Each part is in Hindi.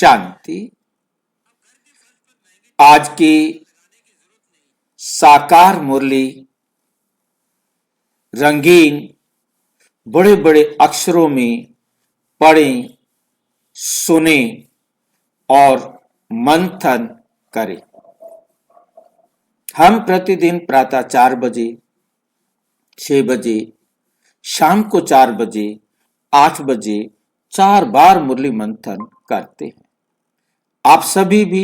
शांति। आज की साकार मुरली रंगीन बड़े बड़े अक्षरों में पढ़ें, सुने और मंथन करें। हम प्रतिदिन प्रातः 4 बजे, 6 बजे, शाम को 4 बजे, 8 बजे 4 बार मुरली मंथन करते हैं। आप सभी भी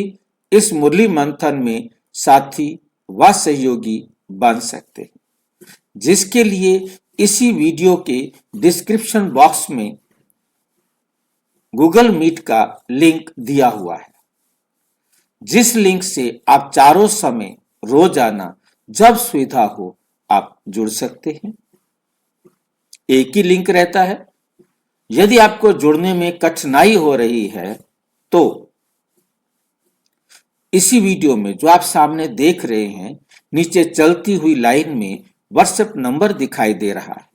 इस मुरली मंथन में साथी व सहयोगी बन सकते हैं, जिसके लिए इसी वीडियो के डिस्क्रिप्शन बॉक्स में गूगल मीट का लिंक दिया हुआ है, जिस लिंक से आप चारों समय रोजाना जब सुविधा हो आप जुड़ सकते हैं। एक ही लिंक रहता है। यदि आपको जुड़ने में कठिनाई हो रही है तो इसी वीडियो में जो आप सामने देख रहे हैं, नीचे चलती हुई लाइन में व्हाट्सएप नंबर दिखाई दे रहा है,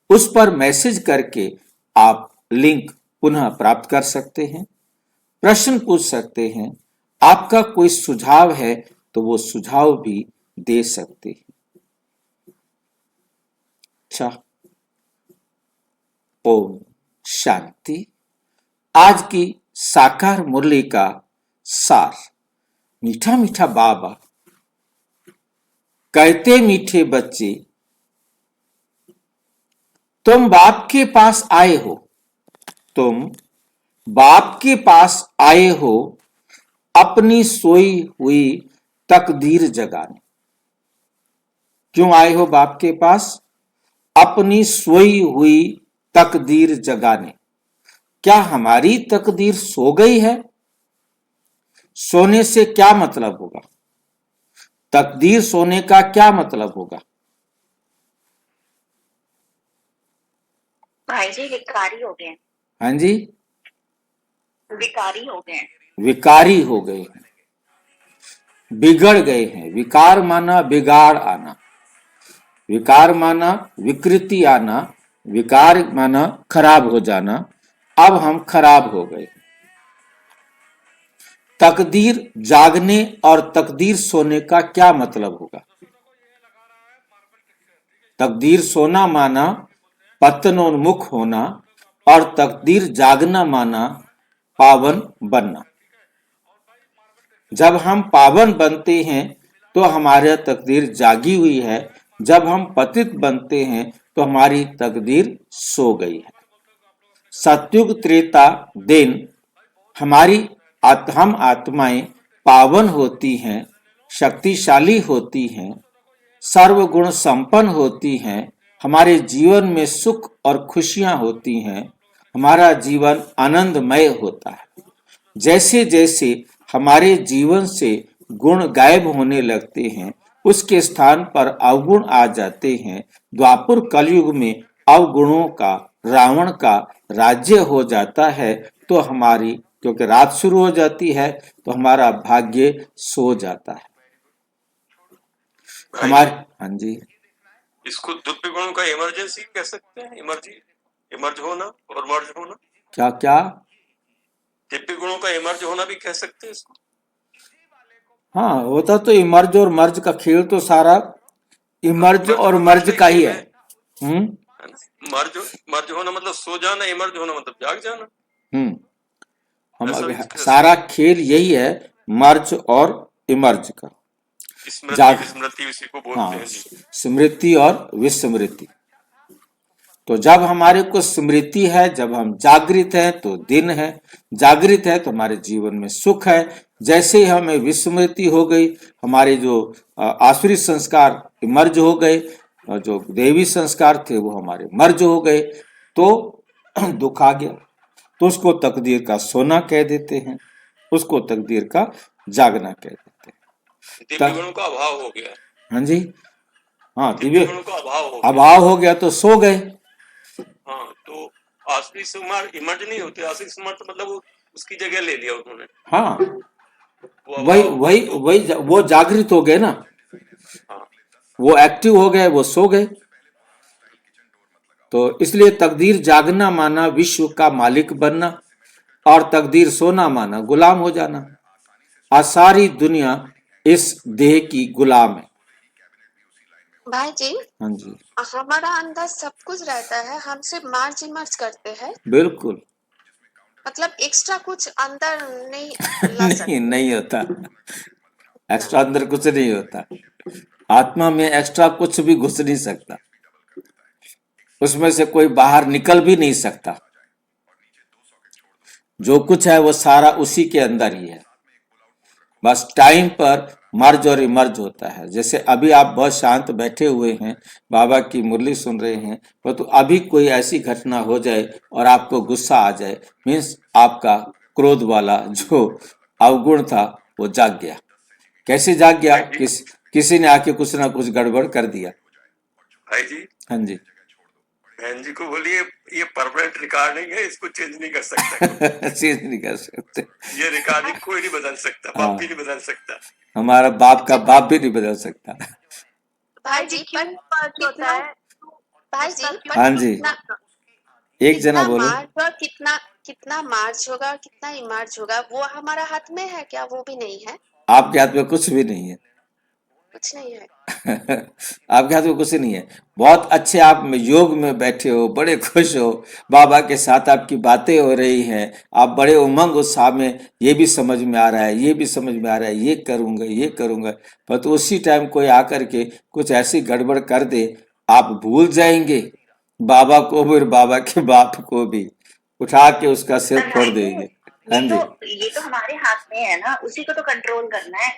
उस पर मैसेज करके आप लिंक पुनः प्राप्त कर सकते हैं, प्रश्न पूछ सकते हैं, आपका कोई सुझाव है तो वो सुझाव भी दे सकते हैं। अच्छा, ओम शांति। आज की साकार मुरली का सार। मीठा मीठा बाबा कहते, मीठे बच्चे तुम बाप के पास आए हो, तुम बाप के पास आए हो अपनी सोई हुई तकदीर जगाने। क्यों आए हो बाप के पास? अपनी सोई हुई तकदीर जगाने। क्या हमारी तकदीर सो गई है? सोने से क्या मतलब होगा? तकदीर सोने का क्या मतलब होगा? भाई जी विकारी हो गए। हाँ जी, विकारी हो गए। विकारी हो गए हैं, बिगड़ गए हैं। विकार माना बिगाड़ आना, विकार माना विकृति आना, विकार माना खराब हो जाना। अब हम खराब हो गए। तकदीर जागने और तकदीर सोने का क्या मतलब होगा? तकदीर सोना माना पतनोन्मुख होना और तकदीर जागना माना पावन बनना। जब हम पावन बनते हैं तो हमारी तकदीर जागी हुई है, जब हम पतित बनते हैं तो हमारी तकदीर सो गई है। सतयुग त्रेता दिन हम आत्माएं पावन होती हैं, शक्तिशाली होती हैं, सर्वगुण संपन्न होती हैं, हमारे जीवन में सुख और खुशियां होती हैं, हमारा जीवन आनंदमय होता है। जैसे जैसे हमारे जीवन से गुण गायब होने लगते हैं, उसके स्थान पर अवगुण आ जाते हैं। द्वापर कलयुग में अवगुणों का, रावण का राज्य हो जाता है, तो हमारी, क्योंकि रात शुरू हो जाती है तो हमारा भाग्य सो जाता है। हमारे, हाँ जी, इसको दिव्य गुणों का इमरजेंसी कह सकते हैं। इमर्ज होना और मर्ज होना। क्या क्या? दिव्य गुणों का इमर्ज होना भी कह सकते हैं इसको। हाँ, होता तो इमर्ज और मर्ज का खेल तो सारा इमर्ज और मर्ज का ही है। मर्ज होना मतलब सो जाना, इमर्ज होना मतलब जाग जाना। हम सारा खेल यही है, मर्ज और इमर्ज का। स्मृति इसी को बोलते हैं जी। स्मृति और विस्मृति। तो जब हमारे को स्मृति है, जब हम जागृत हैं तो दिन है, जागृत है तो हमारे जीवन में सुख है। जैसे ही हमें विस्मृति हो गई, हमारे जो आसुरी संस्कार मर्ज हो गए, जो देवी संस्कार थे वो हमारे मर्ज हो गए, तो दुख आ गया। तो उसको तकदीर का सोना कह देते हैं, उसको तकदीर का जागना कह देते हैं। दिव्य गुणों का अभाव हो गया। हाँ जी, हाँ, दिव्य गुणों का अभाव हो गया तो सो गए। हाँ, तो आसुरी स्मार्ट इमर्ज नहीं होते। आसुरी स्मार्ट मतलब वो उसकी जगह ले लिया उन्होंने। हाँ, वही वो जागृत हो गए ना। हाँ, वो एक्टिव हो गए, वो सो गए। तो इसलिए तकदीर जागना माना विश्व का मालिक बनना। और तकदीर सोना माना, गुलाम हो जाना। आज सारी दुनिया इस देह की गुलाम है। भाई जी, हाँ जी, हमारा अंदर सब कुछ रहता है, हम सिर्फ मार्च मर्ज करते हैं, बिल्कुल। मतलब एक्स्ट्रा कुछ अंदर नहीं ला नहीं, सकते। नहीं होता। एक्स्ट्रा अंदर कुछ नहीं होता। आत्मा में एक्स्ट्रा कुछ भी घुस नहीं सकता, उसमें से कोई बाहर निकल भी नहीं सकता। जो कुछ है वो सारा उसी के अंदर ही है। बस टाइम पर मर्ज और इमर्ज होता है। जैसे अभी आप बहुत शांत बैठे हुए हैं, बाबा की मुरली सुन रहे हैं, तो अभी कोई ऐसी घटना हो जाए और आपको गुस्सा आ जाए, मीन्स आपका क्रोध वाला जो अवगुण था वो जाग गया। कैसे जाग गया? भाई जी, किसी ने आके कुछ ना कुछ गड़बड़ कर दिया। भाई जी, हाँ जी। बहन जी को बोलिए ये परमानेंट रिकॉर्ड नहीं है, इसको चेंज नहीं कर सकता कोई। चेंज नहीं कर सकते। ये रिकॉर्डिंग कोई नहीं बदल सकता, बाप हाँ, भी नहीं बदल सकता। हमारा बाप का बाप भी नहीं बदल सकता। भाई जी, क्यों मर्ज होता कितना, है? भाई उसका जी, क्यों हाँ मर्ज जी, होता है? एक जना कितना बोलो। मार्च और कितना कितना मार्च होगा, कितना इमार्च होगा, वो हमारा हाथ में है क्या? वो भी नहीं है, आपके हाथ में कुछ भी नहीं है। कुछ नहीं है। आपके हाथ में कुछ नहीं है। बहुत अच्छे आप योग में बैठे हो, बड़े खुश हो, बाबा के साथ आपकी बातें हो रही हैं, आप बड़े उमंग उत्साह में, ये भी समझ में आ रहा है, ये भी समझ में आ रहा है, ये करूंगा, ये करूंगा, पर तो उसी टाइम कोई आकर के कुछ ऐसी गड़बड़ कर दे, आप भूल जाएंगे बाबा को भी और बाबा के बाप को भी, उठा के उसका सिर पर फोड़ भाई जी, देंगे। हाँ जी, ये तो हमारे हाथ में है ना, उसी को तो कंट्रोल करना है।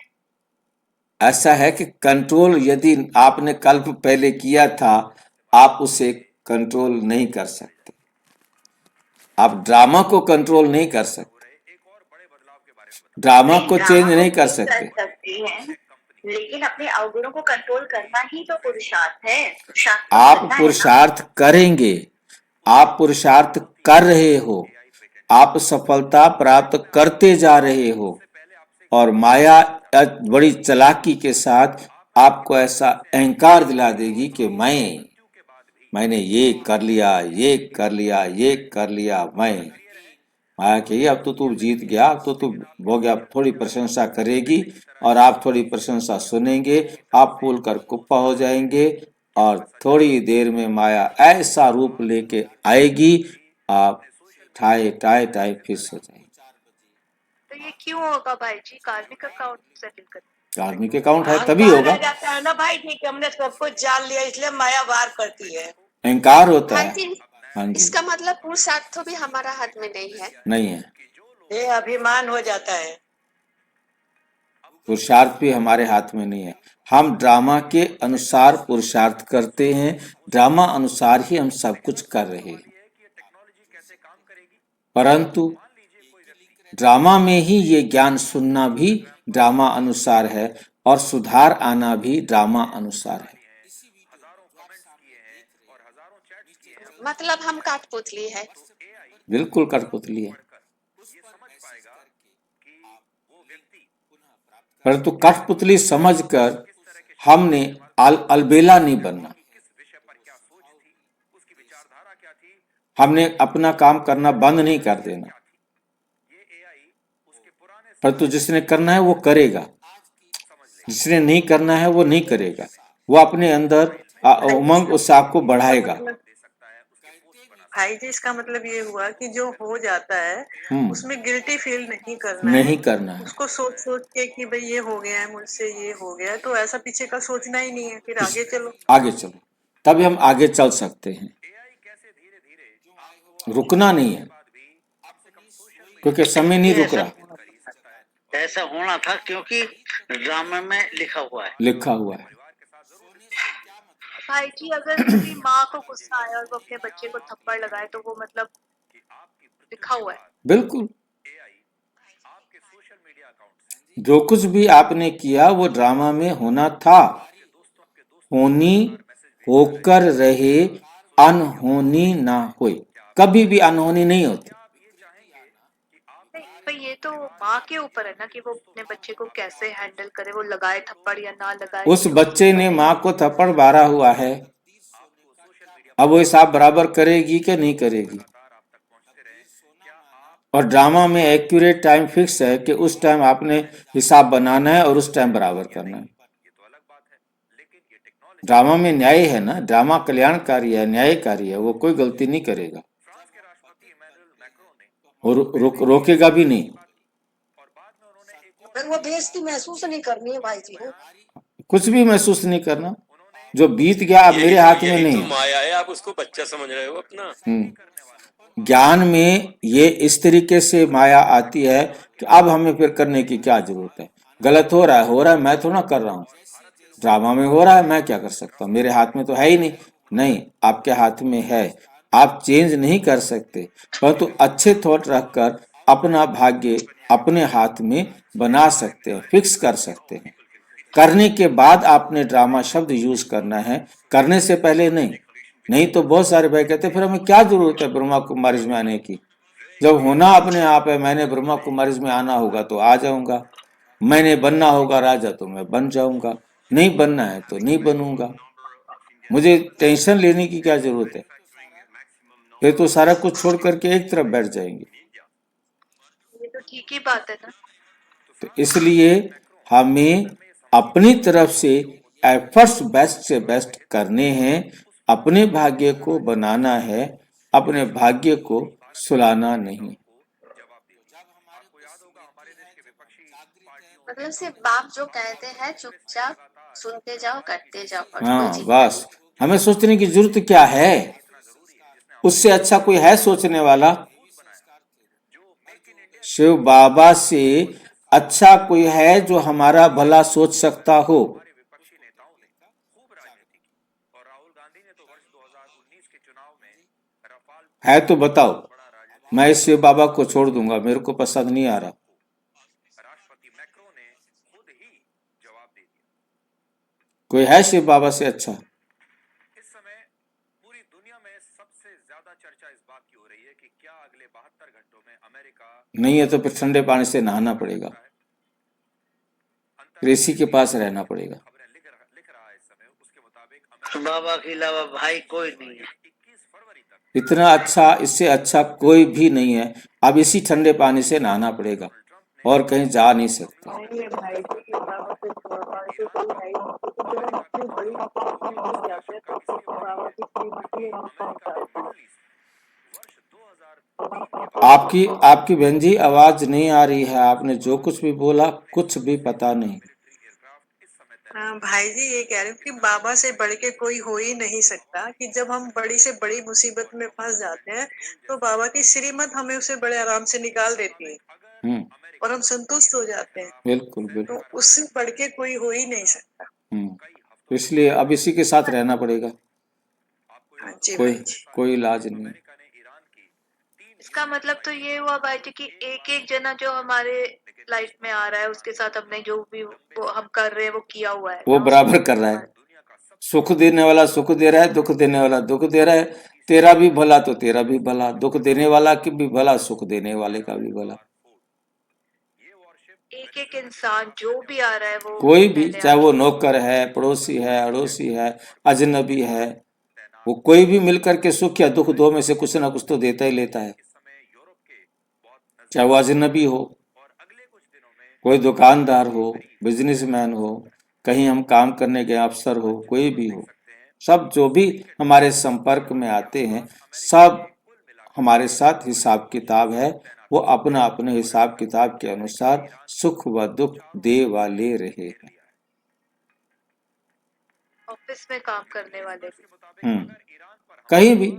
ऐसा है कि कंट्रोल यदि आपने कल्प पहले किया था, आप उसे कंट्रोल नहीं कर सकते। आप ड्रामा को कंट्रोल नहीं कर सकते, ड्रामा नहीं, को चेंज ड्रामा को नहीं कर चेंज कर सकते। सकते हैं, लेकिन अपने अवगुणों को कंट्रोल करना ही तो पुरुषार्थ है। पुरुषार्थ तो आप करना है ना। पुरुषार्थ करेंगे, आप पुरुषार्थ कर रहे हो, आप सफलता प्राप्त करते जा रहे हो, और माया बड़ी चालाकी के साथ आपको ऐसा अहंकार दिला देगी कि मैंने ये कर लिया, ये कर लिया, ये कर लिया। माया कही अब तो तू जीत गया, अब तो तू हो गया। थोड़ी प्रशंसा करेगी और आप थोड़ी प्रशंसा सुनेंगे, आप फूल कर कुप्पा हो जाएंगे, और थोड़ी देर में माया ऐसा रूप लेके आएगी, आप ठाए टाए टाए फिस हो जाएंगे। तो ये क्यों होगा भाई जी? कार्मिक अकाउंट सेटल कर। धार्मिक अकाउंट है तभी अहंकार होगा। रह जाता है ना भाई जी कि हमने सब कुछ जान लिया, इसलिए माया वार करती है। अहंकार होता भाई है। जी, हाँ जी, इसका मतलब पुरुषार्थ तो भी हमारा हाथ में नहीं है। नहीं है। ये अभिमान हो जाता है। पुरुषार्थ भी हमारे हाथ में नहीं है। हम ड्रामा के अनुसार पुरुषार्थ करते हैं, ड्रामा अनुसार ही हम सब कुछ कर रहे हैं, परंतु ड्रामा में ही ये ज्ञान सुनना भी ड्रामा अनुसार है, और सुधार आना भी ड्रामा अनुसार है। मतलब हम काठपुतली है। बिल्कुल कठपुतली है, परंतु कठपुतली समझकर हमने अलबेला नहीं बनना। हमने अपना काम करना बंद नहीं कर देना, परंतु जिसने करना है वो करेगा, जिसने नहीं करना है वो नहीं करेगा। वो अपने अंदर उमंग उत्साह को बढ़ाएगा। भाई जी, इसका मतलब ये हुआ कि जो हो जाता है उसमें गिल्टी फील नहीं करना नहीं है। करना है। उसको सोच सोच के कि भाई ये हो गया है मुझसे, ये हो गया है, तो ऐसा पीछे का सोचना ही नहीं है, फिर आगे चलो। आगे चलो, तभी हम आगे चल सकते हैं। रुकना नहीं है, क्योंकि समय नहीं रुक रहा। ऐसा होना था क्योंकि ड्रामा में लिखा हुआ है। लिखा हुआ है। भाई जी, अगर किसी माँ को गुस्सा आया और वो अपने बच्चे को थप्पड़ लगाए तो वो मतलब लिखा हुआ है। बिल्कुल, जो कुछ भी आपने किया वो ड्रामा में होना था। होनी होकर रहे, अनहोनी ना होए। कभी भी अनहोनी नहीं होती। नहीं, पर ये तो माँ के ऊपर है ना कि वो अपने बच्चे को कैसे हैंडल करे, वो लगाए थप्पड़ या ना लगाए। उस बच्चे ने माँ को थप्पड़ मारा हुआ है, अब वो हिसाब बराबर करेगी कि नहीं करेगी? और ड्रामा में एक्यूरेट टाइम फिक्स है कि उस टाइम आपने हिसाब बनाना है और उस टाइम बराबर करना है। ड्रामा में न्याय है ना, ड्रामा कल्याणकारी है, न्यायकारी है, वो कोई गलती नहीं करेगा और रोकेगा भी नहीं। फिर वो बेइज्जती महसूस नहीं करनी है भाई जी को। कुछ भी महसूस नहीं करना, जो बीत गया अब मेरे हाथ में यही नहीं तो है। माया है, आप उसको बच्चा समझ रहे हो अपना। ज्ञान में ये इस तरीके से माया आती है कि अब हमें फिर करने की क्या जरूरत है। गलत हो रहा है, मैं थोड़ा कर रहा हूँ, ड्रामा में हो रहा है, मैं क्या कर सकता हूँ, मेरे हाथ में तो है ही नहीं। नहीं, आपके हाथ में है, आप चेंज नहीं कर सकते, परंतु अच्छे थॉट रखकर अपना भाग्य अपने हाथ में बना सकते हैं, फिक्स कर सकते हैं। करने के बाद आपने ड्रामा शब्द यूज करना है, करने से पहले नहीं। नहीं तो बहुत सारे भाई कहते फिर हमें क्या जरूरत है ब्रह्मा कुमारीज में आने की, जब होना अपने आप है। मैंने ब्रह्मा कुमारीज में आना होगा तो आ जाऊंगा, मैंने बनना होगा राजा तो मैं बन जाऊंगा, नहीं बनना है तो नहीं बनूंगा। मुझे टेंशन लेने की क्या जरूरत है, फिर तो सारा कुछ छोड़ करके एक तरफ बैठ जाएंगे। ये तो ठीक ही बात है ना। तो इसलिए हमें अपनी तरफ से एफर्ट्स बेस्ट से बेस्ट करने हैं, अपने भाग्य को बनाना है, अपने भाग्य को सुलाना नहीं। मतलब सिर्फ बाप जो कहते हैं चुपचाप सुनते जाओ, करते जाओ और कोई हाँ चिंता नहीं। बस, हमें सोचने की जरूरत क्या है, उससे अच्छा कोई है सोचने वाला? शिव बाबा से अच्छा कोई है जो हमारा भला सोच सकता हो? है तो बताओ, मैं इस शिव बाबा को छोड़ दूंगा, मेरे को पसंद नहीं आ रहा। कोई है शिव बाबा से अच्छा? नहीं है तो फिर ठंडे पानी से नहाना पड़ेगा, फिर इसी के पास रहना पड़ेगा। बाबा के अलावा भाई कोई नहीं है। इतना अच्छा, इससे अच्छा कोई भी नहीं है। अब इसी ठंडे पानी से नहाना पड़ेगा और कहीं जा नहीं सकते। नहीं भाई जी के बाबा से बाबा से कोई है ही नहीं, क्योंकि जब हम इतनी बड़ी तपस्या में नहीं जाते हैं तो बाबा की श्रीमती हम पहुंचाते हैं। आपकी आपकी बहन जी आवाज नहीं आ रही है, आपने जो कुछ भी बोला कुछ भी पता नहीं। हाँ भाई जी, ये कह रही हूँ कि बाबा से बढ़ के कोई हो ही नहीं सकता, कि जब हम बड़ी से बड़ी मुसीबत में फंस जाते हैं तो बाबा की श्रीमत हमें उसे बड़े आराम से निकाल देती है और हम संतुष्ट हो जाते हैं। बिल्कुल तो बिल्कुल। उससे बढ़ के कोई हो ही नहीं सकता। तो इसलिए अब इसी के साथ रहना पड़ेगा, हाँ जी कोई भाई जी। कोई इलाज नहीं। इसका मतलब तो ये हुआ भाई जी कि एक एक जना जो हमारे लाइफ में आ रहा है उसके साथ हमने जो भी वो हम कर रहे हैं वो किया हुआ है वो ना, बराबर कर रहा है, सुख देने वाला सुख दे रहा है, दुख देने वाला दुख दे रहा है। तेरा भी भला तो तेरा भी भला, दुख देने वाला की भी भला, सुख देने वाले का भी भला। एक एक इंसान जो भी आ रहा है वो कोई भी, पहले चाहे वो आके नौकर है, पड़ोसी है, अड़ोसी है, अजनबी है, वो कोई भी मिलकर के सुख या दुख दो में से कुछ ना कुछ तो देता ही लेता है। चाहे वो अजनबी हो, कोई दुकानदार हो, बिजनेसमैन हो, कहीं हम काम करने गए अफसर हो, कोई भी हो, सब जो भी हमारे संपर्क में आते हैं सब हमारे साथ हिसाब किताब है। वो अपना अपने हिसाब किताब के अनुसार सुख व दुख दे व ले रहे हैं। ऑफिस में काम करने वाले भी। कहीं भी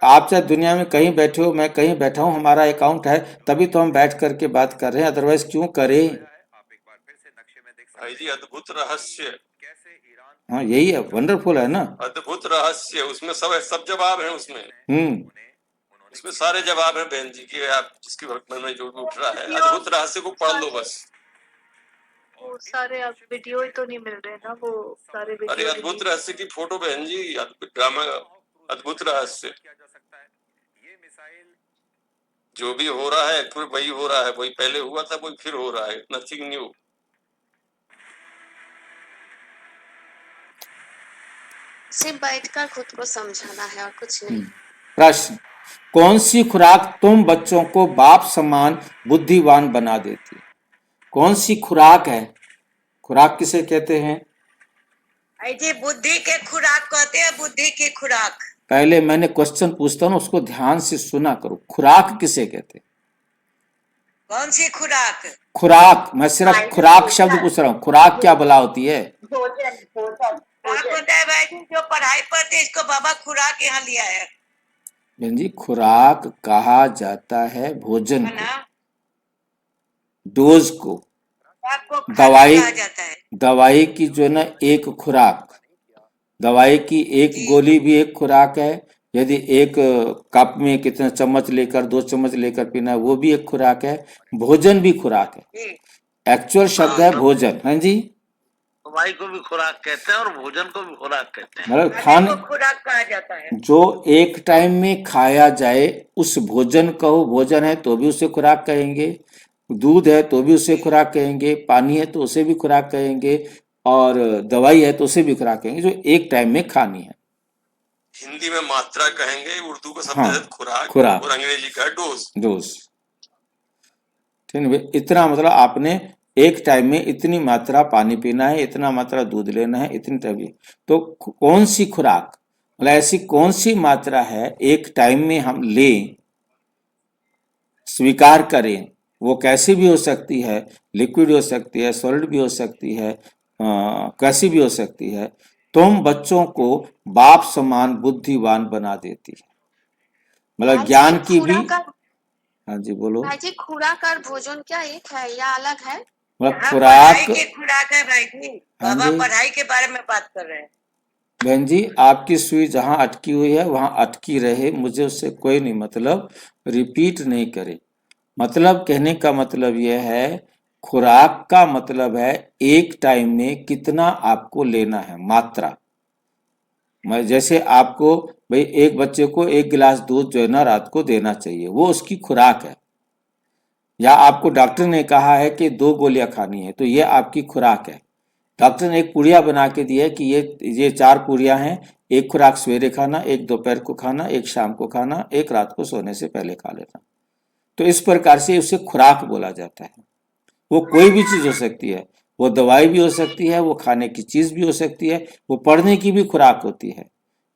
आप चाहे दुनिया में कहीं बैठे हो, मैं कहीं बैठा हूँ, हमारा अकाउंट है तभी तो हम बैठ करके बात कर रहे हैं, अदरवाइज क्यों करें? भाई जी अद्भुत रहस्य, हाँ यही है, वंडरफुल है ना। अद्भुत रहस्य, उसमें सब जवाब है उसमें। उसमें सारे जवाब हैं बहन जी के, आप जिसके मन में जो भी उठ रहा है, अद्भुत रहस्य को पढ़ लो बस। वो सारे अब वीडियो ही तो नहीं मिल रहे ना, वो सारे अरे वीडियो अद्भुत रहस्य की फोटो बहन जी, अद्भुत ड्रामा, अद्भुत रहस्य, जो भी हो रहा है फिर वही हो रहा है, वही पहले हुआ था वही फिर हो रहा है, नथिंग न्यू। सिर्फ बैठकर खुद को समझाना है और कुछ नहीं। प्रश्न, कौन सी खुराक तुम बच्चों को बाप समान बुद्धिवान बना देती है? कौन सी खुराक है? खुराक किसे कहते हैं? भाई जी बुद्धि के खुराक कहते हैं, बुद्धि की खुराक। पहले मैंने क्वेश्चन पूछता हूं, उसको ध्यान से सुना करो। खुराक किसे कहते हैं? कौन सी खुराक? खुराक, मैं सिर्फ खुराक शब्द पूछ रहा हूँ। खुराक क्या भला होती है? खुराक होता है भाई जी जो पढ़ाई पढ़ते इसको बाबा खुराक यहाँ लिया है बहन जी, खुराक कहा जाता है भोजन है को, ना। डोज को। खुराक को खाना दवाई, कहा जाता है। दवाई की जो है ना एक खुराक, दवाई की एक जी। गोली भी एक खुराक है। यदि एक कप में कितना चम्मच लेकर, 2 चम्मच लेकर पीना है, वो भी एक खुराक है। भोजन भी खुराक है। जी। एक्चुअल शब्द है भोजन। हाँ जी, दवाई को भी खुराक कहते हैं और भोजन को भी खुराक कहते हैं। मतलब खाने खाने को खुराक कहा जाता है। जो एक टाइम में खाया जाए उस भोजन को भोजन है तो भी उसे खुराक कहेंगे, दूध है तो भी उसे खुराक कहेंगे, पानी है तो उसे भी खुराक कहेंगे, और दवाई है तो उसे भी खुराक कहेंगे, जो एक टाइम में खानी है। हिंदी में मात्रा कहेंगे, उर्दू का शब्द हाँ, है खुराक, खुराक। और अंग्रेजी का डोज। डोज, ठीक है। इतना मतलब आपने एक टाइम में इतनी मात्रा पानी पीना है, इतना मात्रा दूध लेना है, इतनी टाइम। तो कौन सी खुराक, मतलब ऐसी कौन सी मात्रा है एक टाइम में हम लें, स्वीकार करें? वो कैसी भी हो सकती है, लिक्विड हो सकती है, सॉलिड भी हो सकती है, कैसी भी हो सकती है। तुम बच्चों को बाप समान बुद्धिवान बना देती है, मतलब भाई ज्ञान जी, की भी। खुराक और हाँ जी, बोलो। भाई जी, खुराक और भोजन क्या एक है या अलग है? मतलब हाँ, खुराक। पढ़ाई की खुराक है भाई जी। हाँ बाबा जी पढ़ाई के बारे में बात कर रहे हैं। बहन जी, आपकी सुई जहां अटकी हुई है वहां अटकी रहे, मुझे उससे कोई नहीं मतलब, रिपीट नहीं करे। मतलब कहने का मतलब यह है, खुराक का मतलब है एक टाइम में कितना आपको लेना है, मात्रा। मैं जैसे आपको भाई एक बच्चे को 1 गिलास दूध जो है ना रात को देना चाहिए, वो उसकी खुराक है। या आपको डॉक्टर ने कहा है कि 2 गोलियां खानी है, तो ये आपकी खुराक है। डॉक्टर ने एक पुड़िया बना के दी है कि ये 4 पुड़ियां हैं, एक खुराक सवेरे खाना, एक दोपहर को खाना, एक शाम को खाना, एक रात को सोने से पहले खा लेना। तो इस प्रकार से उसे खुराक बोला जाता है। वो कोई भी चीज हो सकती है, वो दवाई भी हो सकती है, वो खाने की चीज भी हो सकती है, वो पढ़ने की भी खुराक होती है।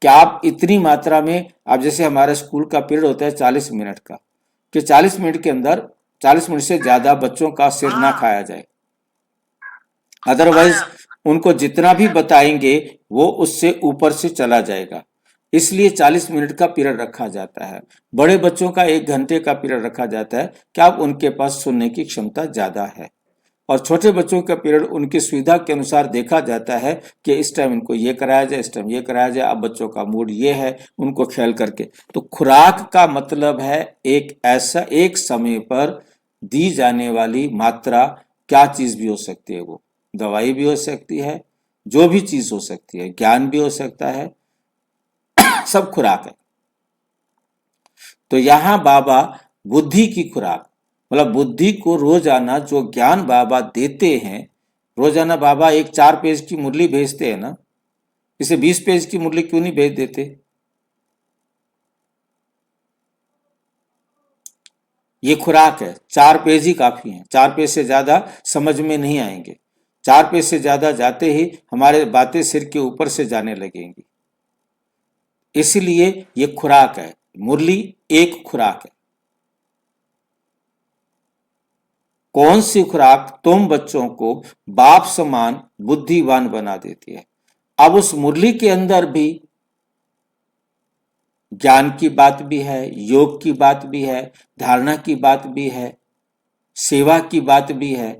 क्या आप इतनी मात्रा में, आप जैसे हमारे स्कूल का पीरियड होता है 40 मिनट का, कि 40 मिनट के अंदर 40 मिनट से ज्यादा बच्चों का सिर ना खाया जाए। अदरवाइज उनको जितना भी बताएंगे वो उससे ऊपर से चला जाएगा। इसलिए 40 मिनट का पीरियड रखा जाता है। बड़े बच्चों का 1 घंटे का पीरियड रखा जाता है, क्या अब उनके पास सुनने की क्षमता ज्यादा है। और छोटे बच्चों का पीरियड उनकी सुविधा के अनुसार देखा जाता है कि इस टाइम इनको ये कराया जाए, इस टाइम ये कराया जाए, अब बच्चों का मूड ये है, उनको ख्याल करके। तो खुराक का मतलब है एक ऐसा एक समय पर दी जाने वाली मात्रा। क्या चीज भी हो सकती है, वो दवाई भी हो सकती है, जो भी चीज हो सकती है, ज्ञान भी हो सकता है, सब खुराक है। तो यहां बाबा बुद्धि की खुराक, मतलब बुद्धि को रोजाना जो ज्ञान बाबा देते हैं, रोजाना बाबा एक 4 पेज की मुरली भेजते हैं ना, इसे 20 पेज की मुरली क्यों नहीं भेज देते? ये खुराक है, 4 पेज ही काफी है। 4 पेज से ज्यादा समझ में नहीं आएंगे। 4 पेज से ज्यादा जाते ही हमारे बातें सिर के ऊपर से जाने लगेंगी। इसलिए ये खुराक है, मुरली एक खुराक है। कौन सी खुराक तुम बच्चों को बाप समान बुद्धिवान बना देती है? अब उस मुरली के अंदर भी ज्ञान की बात भी है, योग की बात भी है, धारणा की बात भी है, सेवा की बात भी है।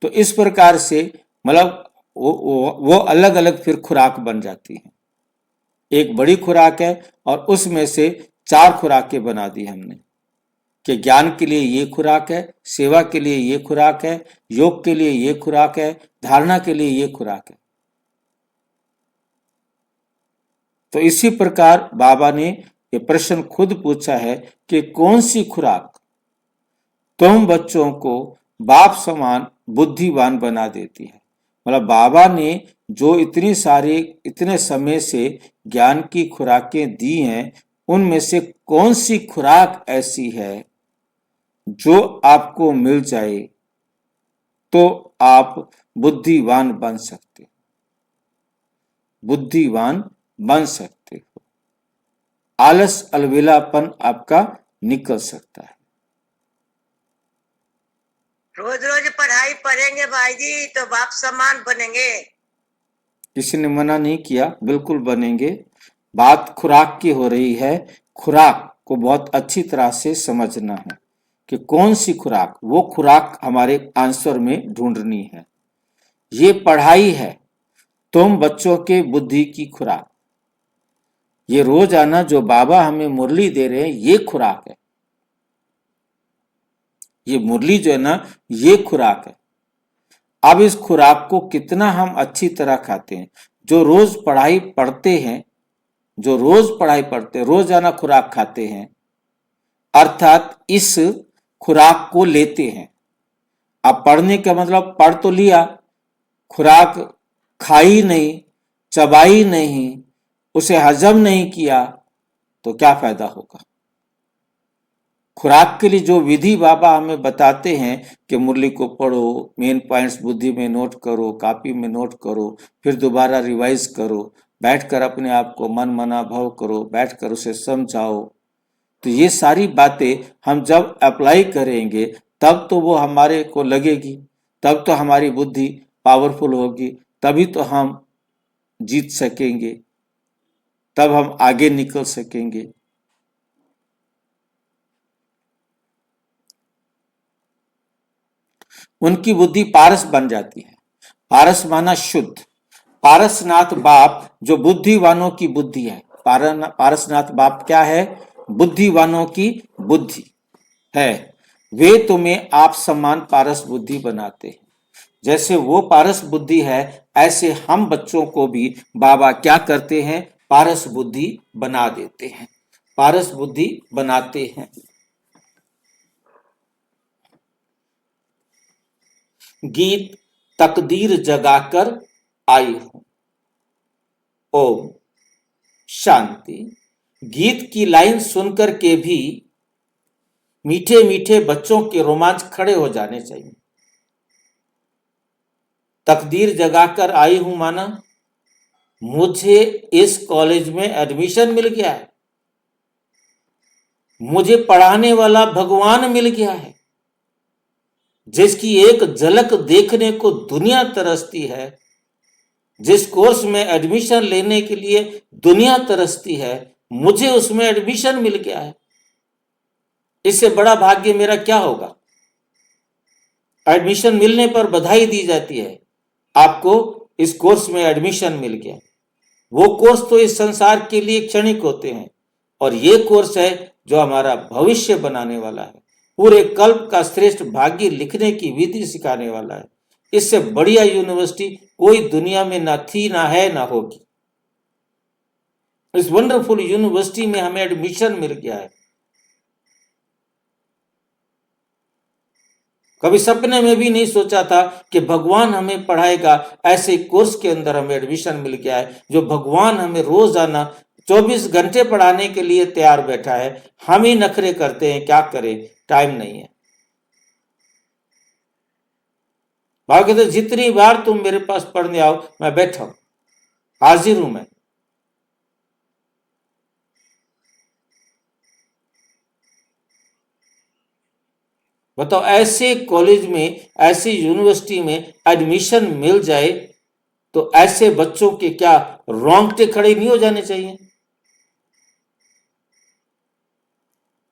तो इस प्रकार से मतलब वो अलग अलग फिर खुराक बन जाती है। एक बड़ी खुराक है और उसमें से 4 खुराकें बना दी हमने, कि ज्ञान के लिए ये खुराक है, सेवा के लिए ये खुराक है, योग के लिए ये खुराक है, धारणा के लिए ये खुराक है। तो इसी प्रकार बाबा ने ये प्रश्न खुद पूछा है कि कौन सी खुराक तुम बच्चों को बाप समान बुद्धिवान बना देती है। मतलब बाबा ने जो इतनी सारी इतने समय से ज्ञान की खुराकें दी हैं, उनमें से कौन सी खुराक ऐसी है जो आपको मिल जाए तो आप बुद्धिवान बन सकते हो, बुद्धिवान बन सकते हो, आलस अलबेलापन आपका निकल सकता है। रोज रोज पढ़ाई पढ़ेंगे भाई जी तो बाप समान बनेंगे। किसी ने मना नहीं किया, बिल्कुल बनेंगे। बात खुराक की हो रही है, खुराक को बहुत अच्छी तरह से समझना है कि कौन सी खुराक, वो खुराक हमारे आंसर में ढूंढनी है। ये पढ़ाई है, तुम बच्चों के बुद्धि की खुराक। ये रोजाना जो बाबा हमें मुरली दे रहे हैं, ये खुराक है। ये मुरली जो है ना, ये खुराक है। अब इस खुराक को कितना हम अच्छी तरह खाते हैं। जो रोज पढ़ाई पढ़ते हैं, जो रोज पढ़ाई पढ़ते हैं, रोजाना खुराक खाते हैं, अर्थात इस खुराक को लेते हैं। अब पढ़ने का मतलब पढ़ तो लिया, खुराक खाई नहीं, चबाई नहीं, उसे हजम नहीं किया, तो क्या फायदा होगा। खुराक के लिए जो विधि बाबा हमें बताते हैं कि मुरली को पढ़ो, मेन पॉइंट्स बुद्धि में नोट करो, कॉपी में नोट करो, फिर दोबारा रिवाइज करो, बैठकर अपने आप को मन मना भाव करो, बैठकर उसे समझाओ, तो ये सारी बातें हम जब अप्लाई करेंगे तब तो वो हमारे को लगेगी, तब तो हमारी बुद्धि पावरफुल होगी, तभी तो हम जीत सकेंगे, तब हम आगे निकल सकेंगे। उनकी बुद्धि पारस बन जाती है। पारस माना शुद्ध। पारसनाथ बाप जो बुद्धिवानों की बुद्धि है। पारसनाथ बाप क्या है? बुद्धिवानों की बुद्धि है। वे तुम्हें आप समान पारस बुद्धि बनाते हैं। जैसे वो पारस बुद्धि है, ऐसे हम बच्चों को भी बाबा क्या करते हैं? पारस बुद्धि बना देते हैं, पारस बुद्धि बनाते हैं। गीत तकदीर जगाकर आई हूं। ओम शांति। गीत की लाइन सुनकर के भी मीठे मीठे बच्चों के रोमांच खड़े हो जाने चाहिए। तकदीर जगाकर आई हूं माना मुझे इस कॉलेज में एडमिशन मिल गया है, मुझे पढ़ाने वाला भगवान मिल गया है, जिसकी एक झलक देखने को दुनिया तरसती है, जिस कोर्स में एडमिशन लेने के लिए दुनिया तरसती है, मुझे उसमें एडमिशन मिल गया है। इससे बड़ा भाग्य मेरा क्या होगा? एडमिशन मिलने पर बधाई दी जाती है, आपको इस कोर्स में एडमिशन मिल गया। वो कोर्स तो इस संसार के लिए क्षणिक होते हैं, और ये कोर्स है जो हमारा भविष्य बनाने वाला है, पूरे कल्प का श्रेष्ठ भाग्य लिखने की विधि सिखाने वाला है। इससे बढ़िया यूनिवर्सिटी कोई दुनिया में ना थी, ना है, ना होगी। इस वंडरफुल यूनिवर्सिटी में हमें एडमिशन मिल गया है। कभी सपने में भी नहीं सोचा था कि भगवान हमें पढ़ाएगा, ऐसे कोर्स के अंदर हमें एडमिशन मिल गया है, जो भगवान हमें रोजाना 24 घंटे पढ़ाने के लिए तैयार बैठा है। हम ही नखरे करते हैं, क्या करें, टाइम नहीं है। बाबा कहते जितनी बार तुम मेरे पास पढ़ने आओ, मैं बैठा हूं, हाजिर हूं मैं। बताओ, ऐसे कॉलेज में, ऐसी यूनिवर्सिटी में एडमिशन मिल जाए तो ऐसे बच्चों के क्या रोंगटे खड़े नहीं हो जाने चाहिए?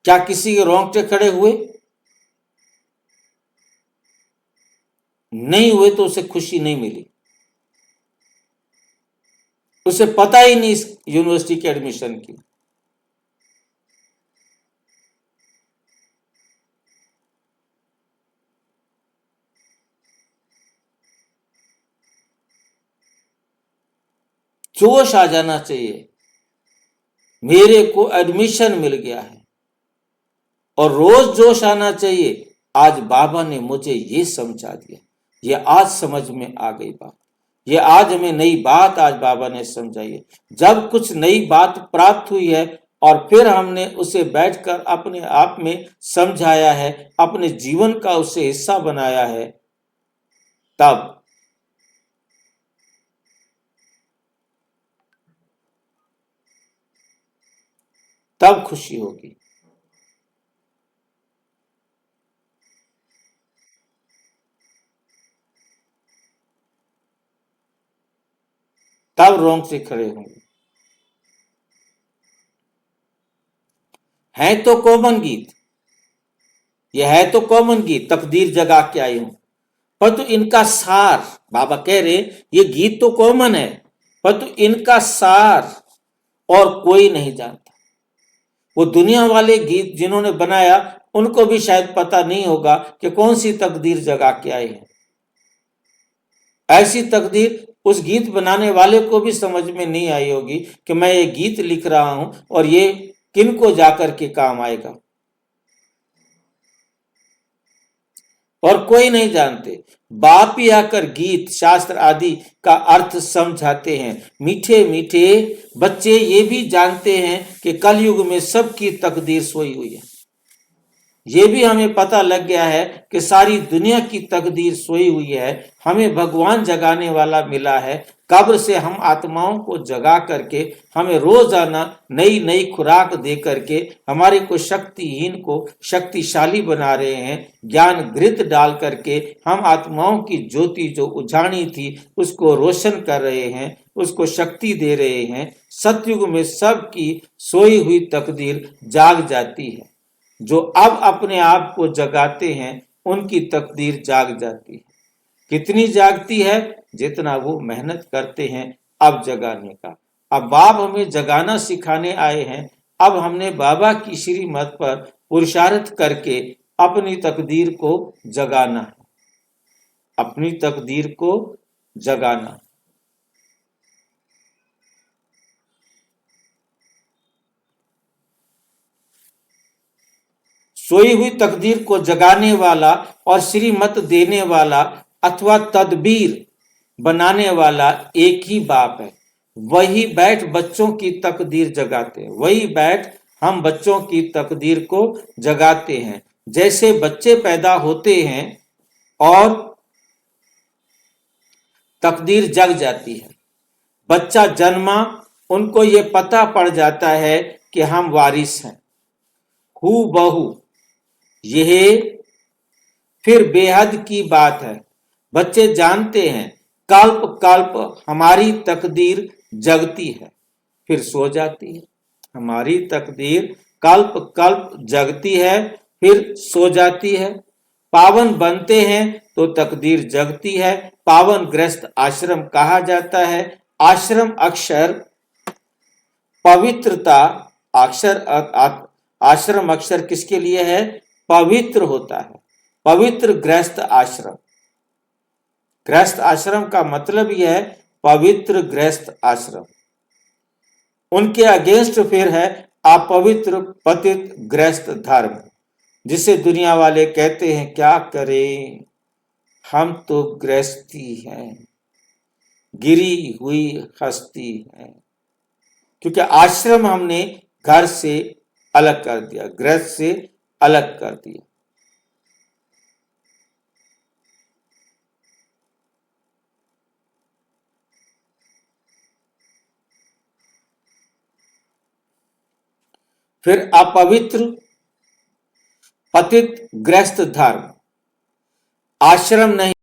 क्या किसी के रोंगटे खड़े हुए? नहीं हुए तो उसे खुशी नहीं मिली, उसे पता ही नहीं इस यूनिवर्सिटी के एडमिशन की। जोश आ जाना चाहिए, मेरे को एडमिशन मिल गया है। और रोज जोश आना चाहिए, आज बाबा ने मुझे ये समझा दिया, ये आज समझ में आ गई बात, ये आज हमें नई बात आज बाबा ने समझाई है। जब कुछ नई बात प्राप्त हुई है, और फिर हमने उसे बैठकर अपने आप में समझाया है, अपने जीवन का उसे हिस्सा बनाया है, तब खुशी होगी। तब रोंगटे खड़े होंगे। है तो कॉमन गीत, यह है तो कॉमन गीत, तकदीर जगा के आई हूं, परंतु इनका सार, बाबा कह रहे ये गीत तो कॉमन है, परंतु इनका सार और कोई नहीं जानता। वो दुनिया वाले गीत जिन्होंने बनाया उनको भी शायद पता नहीं होगा कि कौन सी तकदीर जगा के आए हैं। ऐसी तकदीर उस गीत बनाने वाले को भी समझ में नहीं आई होगी कि मैं ये गीत लिख रहा हूं और ये किनको जाकर के काम आएगा, और कोई नहीं जानते। बाप ही आकर गीत शास्त्र आदि का अर्थ समझाते हैं। मीठे मीठे बच्चे ये भी जानते हैं कि कलयुग में सबकी तकदीर सोई हुई है। ये भी हमें पता लग गया है कि सारी दुनिया की तकदीर सोई हुई है। हमें भगवान जगाने वाला मिला है। कब्र से हम आत्माओं को जगा करके हमें रोजाना नई नई खुराक दे करके हमारे को शक्तिहीन को शक्तिशाली बना रहे हैं। ज्ञान घृत डाल करके हम आत्माओं की ज्योति जो उजाड़ी थी उसको रोशन कर रहे हैं, उसको शक्ति दे रहे हैं। सतयुग में सबकी सोई हुई तकदीर जाग जाती है। जो अब अपने आप को जगाते हैं उनकी तकदीर जाग जाती है। कितनी जागती है? जितना वो मेहनत करते हैं अब जगाने का। अब बाप हमें जगाना सिखाने आए हैं। अब हमने बाबा की श्रीमत पर पुरुषार्थ करके अपनी तकदीर को जगाना है, अपनी तकदीर को जगाना। सोई हुई तकदीर को जगाने वाला और श्रीमत देने वाला अथवा तदबीर बनाने वाला एक ही बाप है। वही बैठ बच्चों की तकदीर जगाते हैं। वही बैठ हम बच्चों की तकदीर को जगाते हैं। जैसे बच्चे पैदा होते हैं और तकदीर जग जाती है। बच्चा जन्मा, उनको ये पता पड़ जाता है कि हम वारिस हैं। हूबहू यह फिर बेहद की बात है। बच्चे जानते हैं कल्प कल्प हमारी तकदीर जगती है फिर सो जाती है। हमारी तकदीर कल्प कल्प जगती है फिर सो जाती है। पावन बनते हैं तो तकदीर जगती है। पावन ग्रस्त आश्रम कहा जाता है। आश्रम अक्षर पवित्रता, आश्रम अक्षर किसके लिए है? पवित्र होता है। पवित्र गृहस्थ आश्रम। गृहस्थ आश्रम का मतलब यह है पवित्र गृहस्थ आश्रम। उनके अगेंस्ट फिर है अपवित्र पतित गृहस्थ धर्म, जिसे दुनिया वाले कहते हैं क्या करें, हम तो गृहस्थी हैं, गिरी हुई हस्ती हैं। क्योंकि आश्रम हमने घर से अलग कर दिया, गृहस्थ से अलग कर दिया। फिर अपवित्र पतित गृहस्थ धर्म। आश्रम नहीं